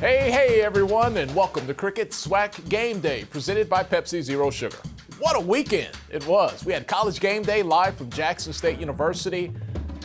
Hey everyone, and welcome to Cricket SWAC Gameday, presented by Pepsi Zero Sugar. What a weekend it was. We had College Game Day live from Jackson State University.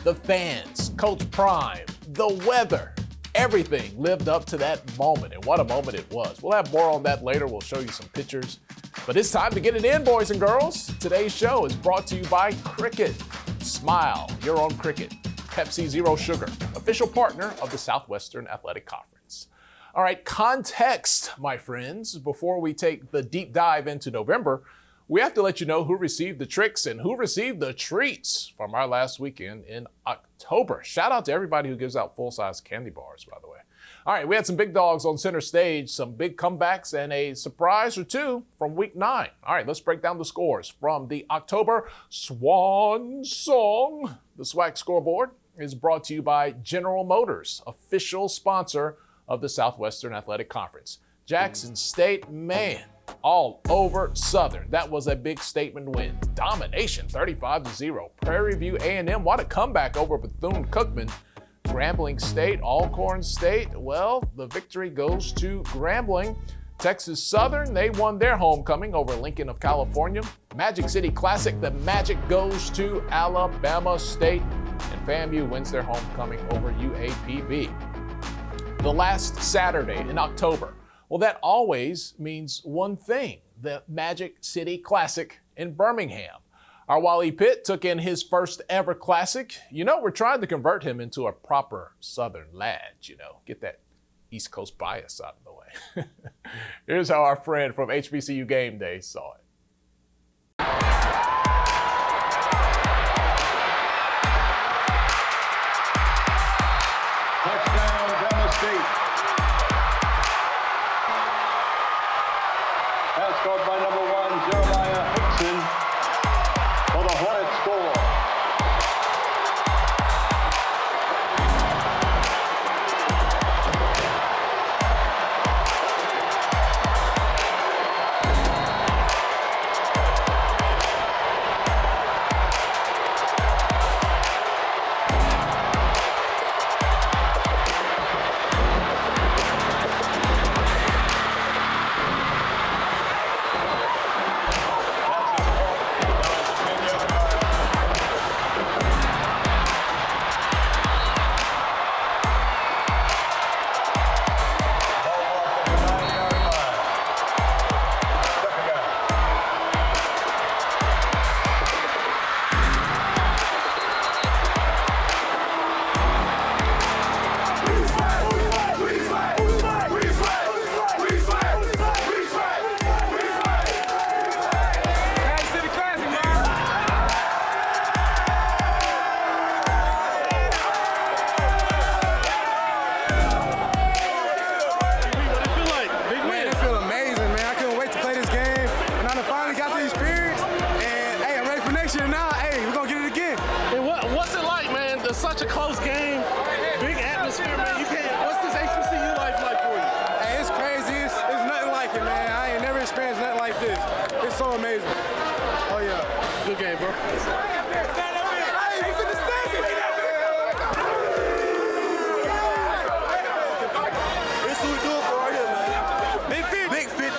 The fans, Coach Prime, the weather, everything lived up to that moment, and what a moment it was. We'll have more on that later. We'll show you some pictures. But it's time to get it in, boys and girls. Today's show is brought to you by Cricket. Smile, you're on Cricket. Pepsi Zero Sugar, official partner of the Southwestern Athletic Conference. All right, context, my friends. Before we take the deep dive into November, we have to let you know who received the tricks and who received the treats from our last weekend in October. Shout out to everybody who gives out full-size candy bars, by the way. All right, we had some big dogs on center stage, some big comebacks, and a surprise or two from week 9. All right, let's break down the scores from the October Swan Song. The SWAC scoreboard is brought to you by General Motors, official sponsor of the Southwestern Athletic Conference. Jackson State, man, all over Southern. That was a big statement win. Domination, 35-0. Prairie View A&M, what a comeback over Bethune-Cookman. Grambling State, Alcorn State, well, the victory goes to Grambling. Texas Southern, they won their homecoming over Lincoln of California. Magic City Classic, the magic goes to Alabama State. And FAMU wins their homecoming over UAPB. The last Saturday in October, well, that always means one thing, the Magic City Classic in Birmingham. Our Wally Pitt took in his first ever classic. You know, we're trying to convert him into a proper Southern lad, get that East Coast bias out of the way. Here's how our friend from HBCU Game Day saw it. Touchdown, Bama State. Pass caught by number 1, Jeremiah Hickson, for the Hornets score. Such a close game, big atmosphere, man. What's this HBCU life like for you? Hey, it's crazy. It's nothing like it, man. I ain't never experienced nothing like this. It's so amazing. Oh yeah. Good game, bro. This is what we do it for right here, man. Big fit. Big fit.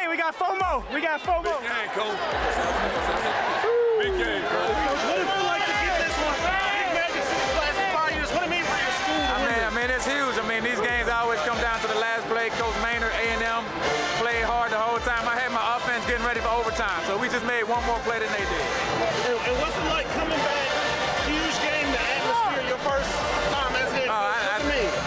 We got FOMO. Big game, Coach. Big game, Coach. What does it like to get this one? Big Magic City Classic 5 years. What do it mean for your school? I mean, it's huge. I mean, these games always come down to the last play. Coach Maynard, A&M, played hard the whole time. I had my offense getting ready for overtime, so we just made one more play than they did. And what's it like coming back? Huge game, the atmosphere, your first time as head coach.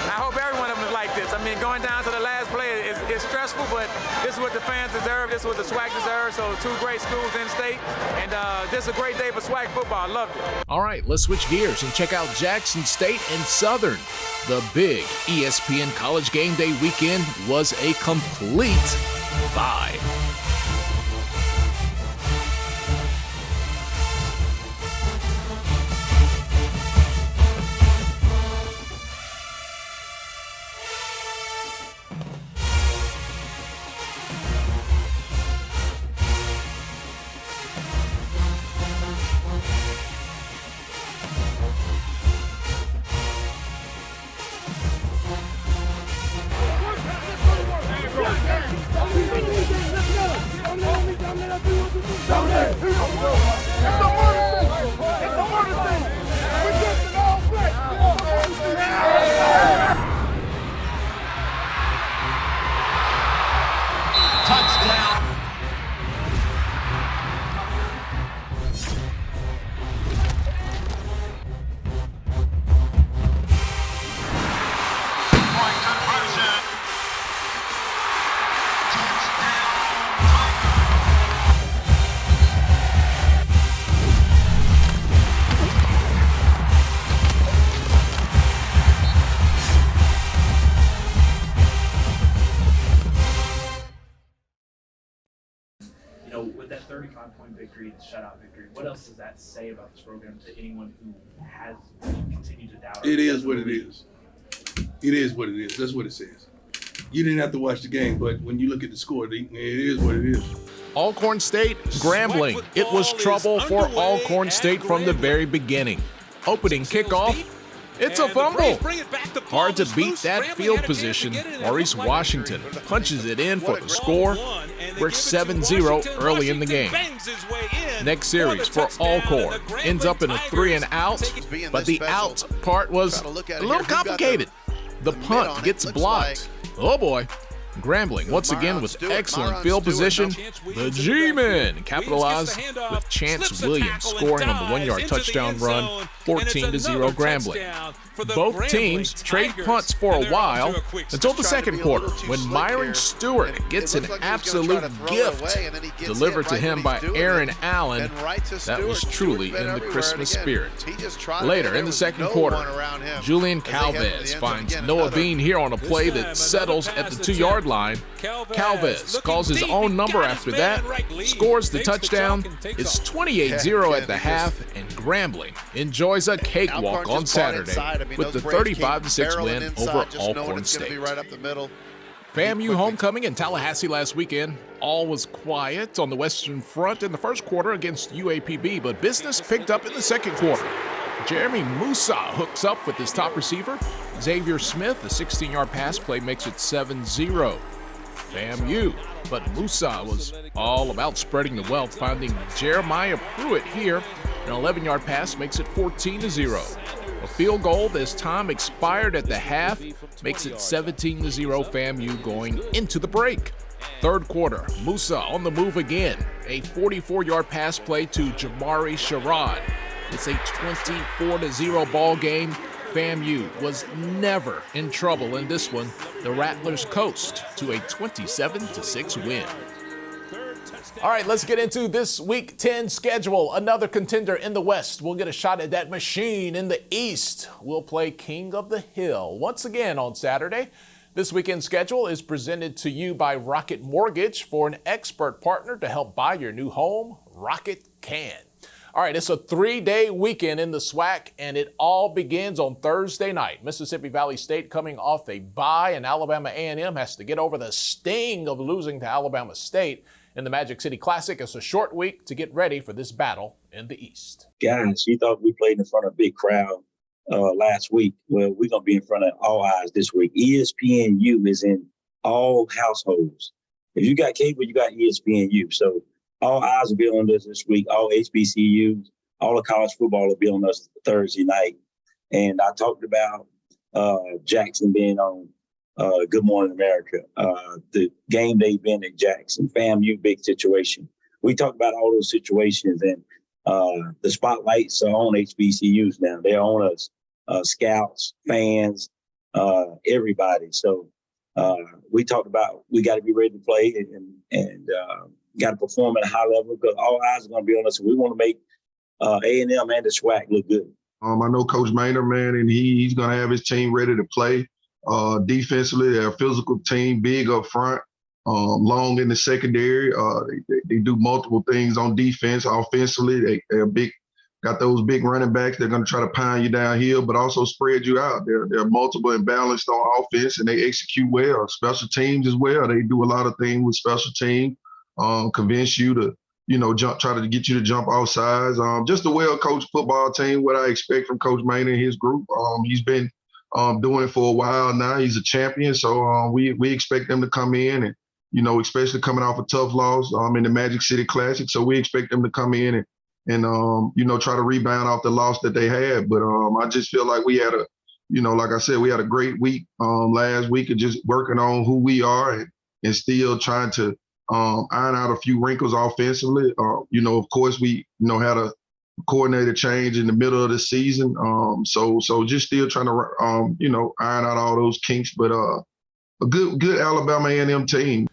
I hope every one of them is like this. I mean, going down to the last play is stressful, but this is what the fans deserve. This is what the SWAC deserves. So 2 great schools in state, and this is a great day for SWAC football. I loved it. All right, let's switch gears and check out Jackson State and Southern. The big ESPN College Game Day weekend was a complete vibe. victory, the shutout victory. What else does that say about this program to anyone who has continued to doubt it? It is what it is. It is what it is. That's what it says. You didn't have to watch the game, but when you look at the score, it is what it is. Alcorn State, Grambling. It was trouble for Alcorn State from the very beginning. Opening kickoff, it's a fumble. Hard to beat that field position. Maurice Washington punches it in for the score. We're 7-0 early in the game. Next series for Alcorn ends up in a 3 and out, but the out part was a little complicated. The punt gets blocked. Oh boy. Grambling once again with excellent field position. The G-Men capitalized with Chance Williams scoring on the 1-yard touchdown run, 14-0 Grambling. Both teams trade punts for a while until the second quarter when Myron Stewart gets an absolute gift delivered to him by Aaron Allen. That was truly in the Christmas spirit. Later in the second quarter, Julian Calvez finds Noah Bean here on a play that settles at the 2-yard line. Calvez calls his own number after that, scores the touchdown. It's 28-0 at the half, and Grambling enjoys a cakewalk on Saturday with the 35-6 win over Alcorn State. FAMU homecoming in Tallahassee last weekend. All was quiet on the Western Front in the first quarter against UAPB, but business picked up in the second quarter. Jeremy Musa hooks up with his top receiver. Xavier Smith, a 16-yard pass play, makes it 7-0. FAMU, but Musa was all about spreading the wealth, finding Jeremiah Pruitt here. An 11-yard pass makes it 14-0. A field goal as time expired at the half makes it 17-0 FAMU going into the break. Third quarter, Musa on the move again. A 44-yard pass play to Jamari Sherrod. It's a 24-0 ball game. FAMU was never in trouble in this one. The Rattlers coast to a 27-6 win. All right, let's get into this Week 10 schedule. Another contender in the West. We'll get a shot at that machine in the East. We'll play King of the Hill once again on Saturday. This weekend schedule is presented to you by Rocket Mortgage. For an expert partner to help buy your new home, Rocket can. All right, it's a 3-day weekend in the SWAC, and it all begins on Thursday night. Mississippi Valley State coming off a bye, and Alabama A&M has to get over the sting of losing to Alabama State in the Magic City Classic. It's a short week to get ready for this battle in the East. Guys, you thought we played in front of a big crowd last week. Well, we're going to be in front of all eyes this week. ESPNU is in all households. If you got cable, you got ESPNU. So all eyes will be on us this week. All HBCUs, all the college football will be on us Thursday night. And I talked about Jackson being on Good Morning America, the game day being at Jackson, FAMU, big situation. We talked about all those situations, and the spotlights are on HBCUs now. They're on us, scouts, fans, everybody. So we talked about we got to be ready to play and got to perform at a high level because all eyes are going to be on us. We want to make A&M and the SWAC look good. I know Coach Maynard, man, and he's going to have his team ready to play. Defensively, they're a physical team, big up front, long in the secondary. They do multiple things on defense. Offensively, they're big, got those big running backs. They're going to try to pound you downhill, but also spread you out. They're multiple and balanced on offense, and they execute well. Special teams as well. They do a lot of things with special teams, convince you to, try to get you to jump off sides. Just a well-coached football team, what I expect from Coach Maynard and his group. He's been doing it for a while now. He's a champion, so we expect them to come in and, especially coming off a tough loss in the Magic City Classic. So we expect them to come in and try to rebound off the loss that they had. But I just feel like we had like I said, we had a great week last week of just working on who we are and still trying to iron out a few wrinkles offensively. Of course, we, had a coordinator change in the middle of the season. So just still trying to, iron out all those kinks, but a good Alabama A&M team.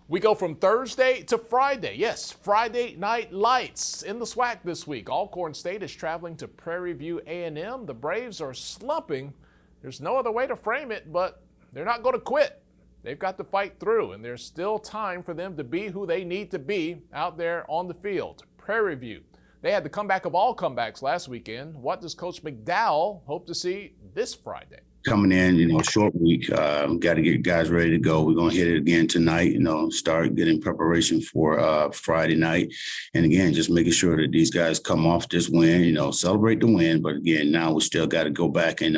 We go from Thursday to Friday. Yes, Friday night lights in the SWAC this week. Alcorn State is traveling to Prairie View A&M. The Braves are slumping. There's no other way to frame it, but they're not going to quit. They've got to fight through, and there's still time for them to be who they need to be out there on the field. Prairie View. They had the comeback of all comebacks last weekend. What does Coach McDowell hope to see this Friday? Coming in, short week, got to get guys ready to go. We're going to hit it again tonight, start getting preparation for Friday night. And again, just making sure that these guys come off this win, celebrate the win. But again, now we still got to go back and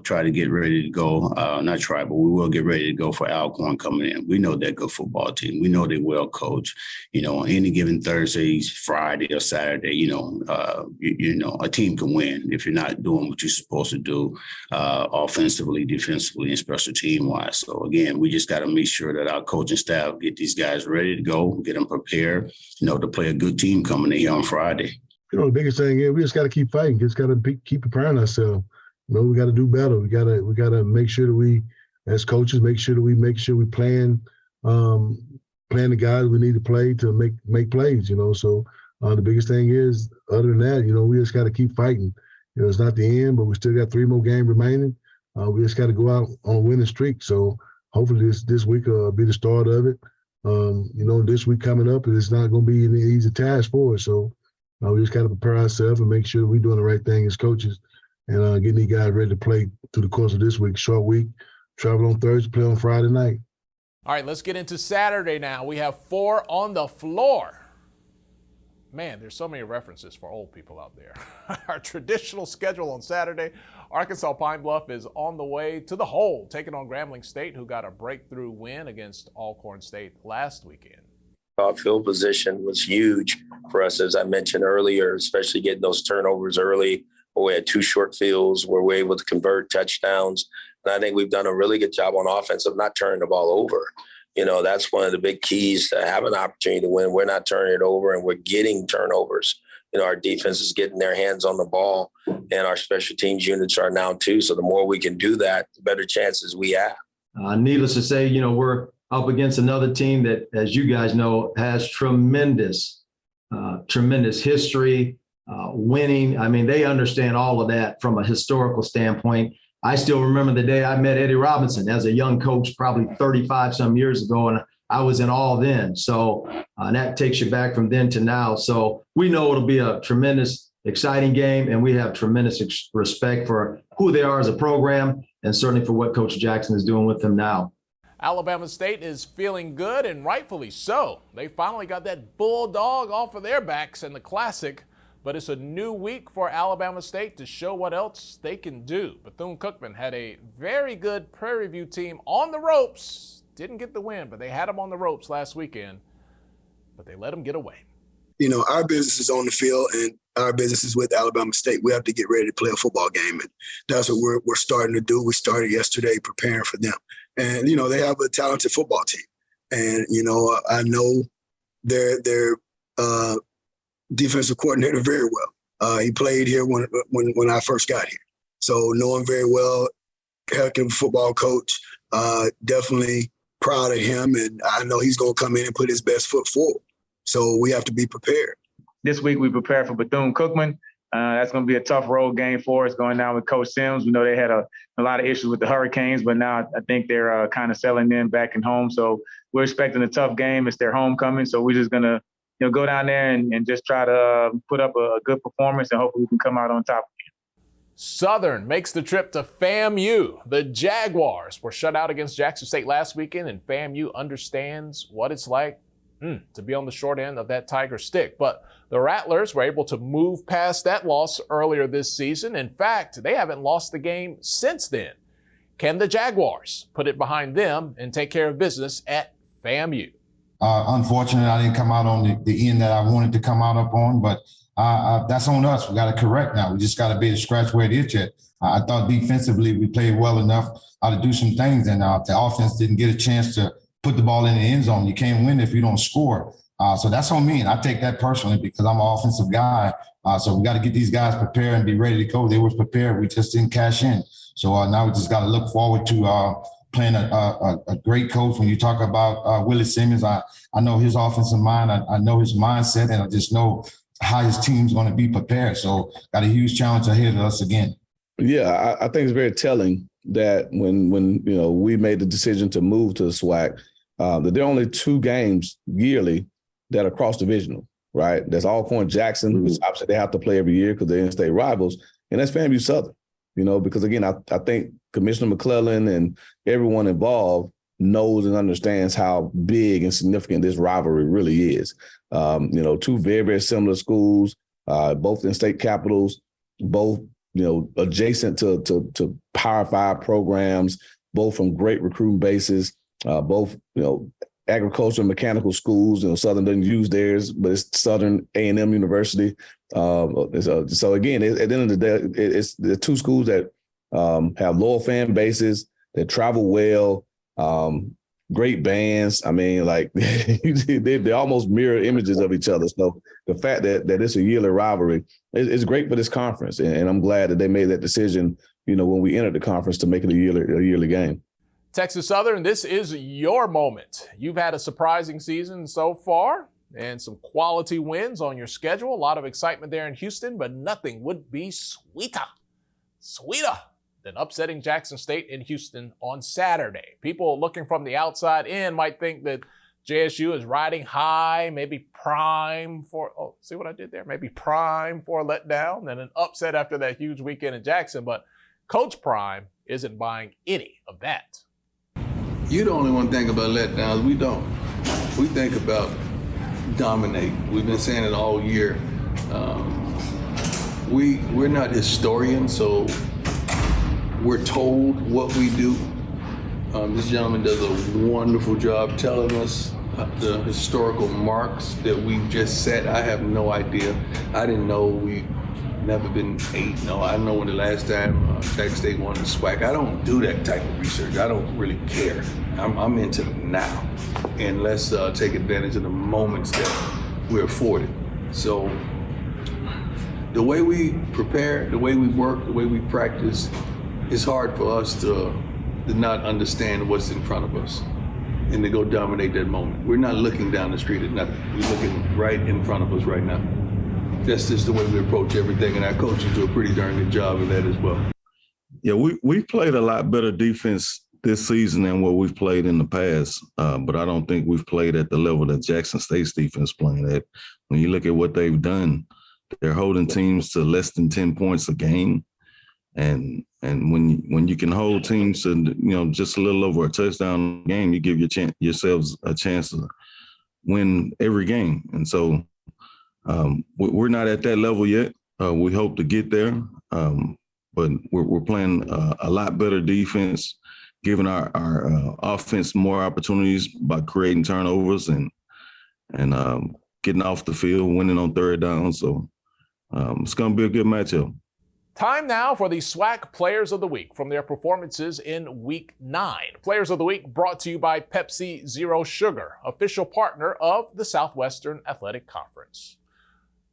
try to get ready to go. Not try, but we will get ready to go for Alcorn coming in. We know they're a good football team. We know they're well coached. On any given Thursday, Friday, or Saturday, a team can win if you're not doing what you're supposed to do. Offensively, defensively, and special team-wise. So, again, we just got to make sure that our coaching staff get these guys ready to go, get them prepared, to play a good team coming in here on Friday. The biggest thing is we just got to keep fighting. Just got to keep preparing ourselves. We got to do better. We got to make sure that we, as coaches, make sure we plan the guys we need to play to make plays. So the biggest thing is, other than that, we just got to keep fighting. It's not the end, but we still got 3 more games remaining. We just got to go out on a winning streak. So hopefully this week will be the start of it. This week coming up, it's not going to be an easy task for us. So we just got to prepare ourselves and make sure we're doing the right thing as coaches and getting these guys ready to play through the course of this week. Short week, travel on Thursday, play on Friday night. All right, let's get into Saturday now. We have 4 on the floor. Man, there's so many references for old people out there. Our traditional schedule on Saturday, Arkansas Pine Bluff is on the way to the hole, taking on Grambling State, who got a breakthrough win against Alcorn State last weekend. Field position was huge for us, as I mentioned earlier, especially getting those turnovers early. We had 2 short fields where we're able to convert touchdowns. And I think we've done a really good job on offense of not turning the ball over. That's one of the big keys to have an opportunity to win. We're not turning it over, and we're getting turnovers. Our defense is getting their hands on the ball, and our special teams units are now too. So the more we can do that, the better chances we have. Needless to say, we're up against another team that, as you guys know, has tremendous history, winning. I mean, they understand all of that from a historical standpoint. I still remember the day I met Eddie Robinson as a young coach, probably 35 some years ago, and I was in awe then. So that takes you back from then to now. So we know it'll be a tremendous, exciting game, and we have tremendous respect for who they are as a program and certainly for what Coach Jackson is doing with them now. Alabama State is feeling good, and rightfully so. They finally got that bulldog off of their backs in the Classic. But it's a new week for Alabama State to show what else they can do. Bethune-Cookman had a very good Prairie View team on the ropes. Didn't get the win, but they had them on the ropes last weekend. But they let them get away. Our business is on the field, and our business is with Alabama State. We have to get ready to play a football game, and that's what we're starting to do. We started yesterday preparing for them. And, they have a talented football team. And, I know their defensive coordinator very well. He played here when I first got here. So know him very well, heck of a football coach, definitely proud of him. And I know he's going to come in and put his best foot forward. So we have to be prepared. This week we prepare for Bethune-Cookman. That's going to be a tough road game for us going down with Coach Sims. We know they had a lot of issues with the Hurricanes, but now I think they're kind of settling in back and home. So we're expecting a tough game. It's their homecoming. So we're just going to go down there and just try to put up a good performance, and hopefully we can come out on top. Southern makes the trip to FAMU. The Jaguars were shut out against Jackson State last weekend, and FAMU understands what it's like to be on the short end of that Tiger stick. But the Rattlers were able to move past that loss earlier this season. In fact, they haven't lost the game since then. Can the Jaguars put it behind them and take care of business at FAMU? Unfortunately, I didn't come out on the end that I wanted to come out up on, but that's on us. We got to correct now. We just got to be able to scratch where it is yet. I thought defensively we played well enough to do some things, and the offense didn't get a chance to put the ball in the end zone. You can't win if you don't score. So that's on me, and I take that personally because I'm an offensive guy. So we got to get these guys prepared and be ready to go. They were prepared. We just didn't cash in. So now we just got to look forward to playing a great coach. When you talk about Willie Simmons, I know his offensive mind. I know his mindset, and I just know how his team's going to be prepared. So got a huge challenge ahead of us again. Yeah, I think it's very telling that when we made the decision to move to the SWAC, that there are only 2 games yearly that are cross-divisional. right? That's Alcorn Jackson, which obviously they have to play every year because they're in-state rivals, and that's FAMU Southern. Because again, I think Commissioner McClellan and everyone involved knows and understands how big and significant this rivalry really is. Two very, very similar schools, both in state capitals, both, adjacent to Power 5 programs, both from great recruiting bases, both, agricultural and mechanical schools. Southern doesn't use theirs, but it's Southern A&M University. So again, at the end of the day, it's the two schools that have loyal fan bases, that travel well, great bands. I mean, like they're almost mirror images of each other. So the fact that it's a yearly rivalry is great for this conference, and I'm glad that they made that decision. When we entered the conference to make it a yearly game. Texas Southern, this is your moment. You've had a surprising season so far and some quality wins on your schedule. A lot of excitement there in Houston, but nothing would be sweeter than upsetting Jackson State in Houston on Saturday. People looking from the outside in might think that JSU is riding high, maybe prime for, see what I did there? Maybe prime for a letdown and an upset after that huge weekend in Jackson, but Coach Prime isn't buying any of that. You don't only want to think about letdowns. We don't. We think about dominate. We've been saying it all year. We're not historians, so we're told what we do. This gentleman does a wonderful job telling us the historical marks that we've just set. I have no idea. I didn't know we've never been 8-0. I don't know when the last time Jackson State won the SWAC. I don't do that type of research. I don't really care. I'm into now. And let's take advantage of the moments that we're afforded. So the way we prepare, the way we work, the way we practice, it's hard for us to not understand what's in front of us and to go dominate that moment. We're not looking down the street at nothing. We're looking right in front of us right now. That's just the way we approach everything, and our coaches do a pretty darn good job of that as well. Yeah, we played a lot better defense this season than what we've played in the past, but I don't think we've played at the level that Jackson State's defense playing at. When you look at what they've done, they're holding teams to less than 10 points a game, and when you can hold teams to just a little over a touchdown a game, you give yourselves a chance to win every game, and so. We're not at that level yet. We hope to get there, but we're playing a lot better defense, giving our offense more opportunities by creating turnovers and getting off the field, winning on third down. So it's going to be a good matchup. Time now for the SWAC Players of the Week from their performances in Week 9. Players of the Week brought to you by Pepsi Zero Sugar, official partner of the Southwestern Athletic Conference.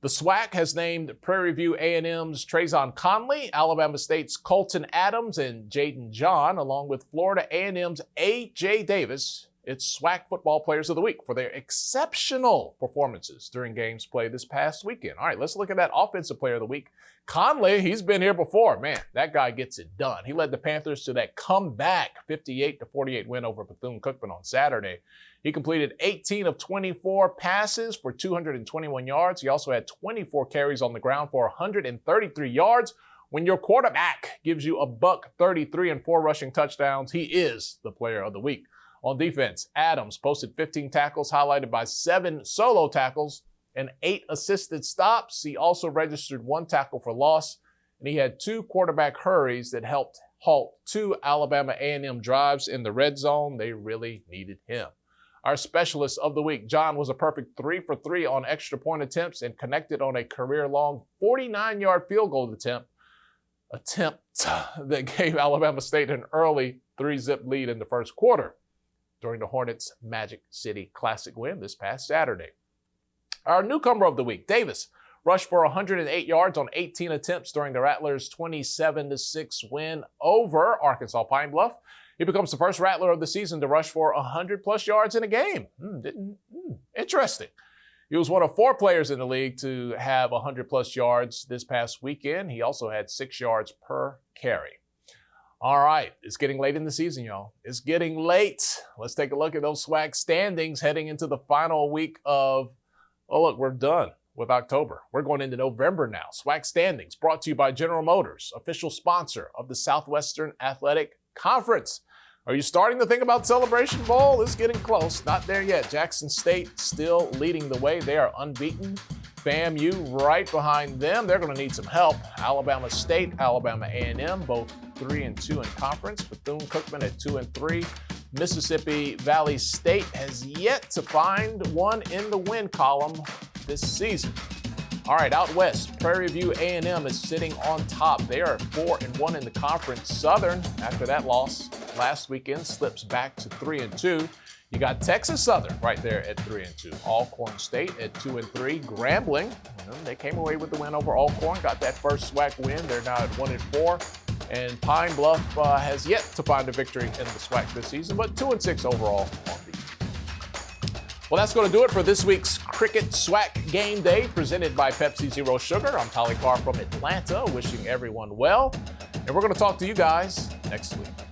The SWAC has named Prairie View A&M's Trayvon Conley, Alabama State's Colton Adams, and Jaden John, along with Florida A&M's A.J. Davis, its SWAC Football Players of the Week for their exceptional performances during games played this past weekend. All right, let's look at that Offensive Player of the Week. Conley, he's been here before. Man, that guy gets it done. He led the Panthers to that comeback 58-48 win over Bethune-Cookman on Saturday. He completed 18 of 24 passes for 221 yards. He also had 24 carries on the ground for 133 yards. When your quarterback gives you $133 and 4 rushing touchdowns, he is the Player of the Week. On defense, Adams posted 15 tackles, highlighted by 7 solo tackles and 8 assisted stops. He also registered 1 tackle for loss, and he had 2 quarterback hurries that helped halt 2 Alabama A&M drives in the red zone. They really needed him. Our specialist of the week, John, was a perfect 3 for 3 on extra point attempts and connected on a career-long 49-yard field goal attempt that gave Alabama State an early 3-zip lead in the first quarter during the Hornets' Magic City Classic win this past Saturday. Our newcomer of the week, Davis, rushed for 108 yards on 18 attempts during the Rattlers' 27-6 win over Arkansas Pine Bluff. He becomes the first Rattler of the season to rush for 100-plus yards in a game. Interesting. He was one of 4 players in the league to have 100-plus yards this past weekend. He also had 6 yards per carry. All right, it's getting late in the season, y'all. It's getting late. Let's take a look at those SWAC standings heading into the final week of Oh, look, we're done with October. We're going into November now. SWAC standings brought to you by General Motors, official sponsor of the Southwestern Athletic Conference. Are you starting to think about Celebration Bowl? It's getting close. Not there yet. Jackson State still leading the way. They are unbeaten. FAMU right behind them. They're going to need some help. Alabama State, Alabama A&M, both 3-2 in conference. Bethune-Cookman at 2-3. Mississippi Valley State has yet to find one in the win column this season. All right, out west, Prairie View A&M is sitting on top. They are 4-1 in the conference. Southern, after that loss last weekend, slips back to 3-2. You got Texas Southern right there at 3-2. Alcorn State at 2-3. Grambling, they came away with the win over Alcorn, got that first SWAC win. They're now at 1-4. And Pine Bluff has yet to find a victory in the SWAC this season, but 2-6 overall on the year. Well, that's going to do it for this week's Cricket SWAC Game Day, presented by Pepsi Zero Sugar. I'm Tolly Carr from Atlanta, wishing everyone well. And we're going to talk to you guys next week.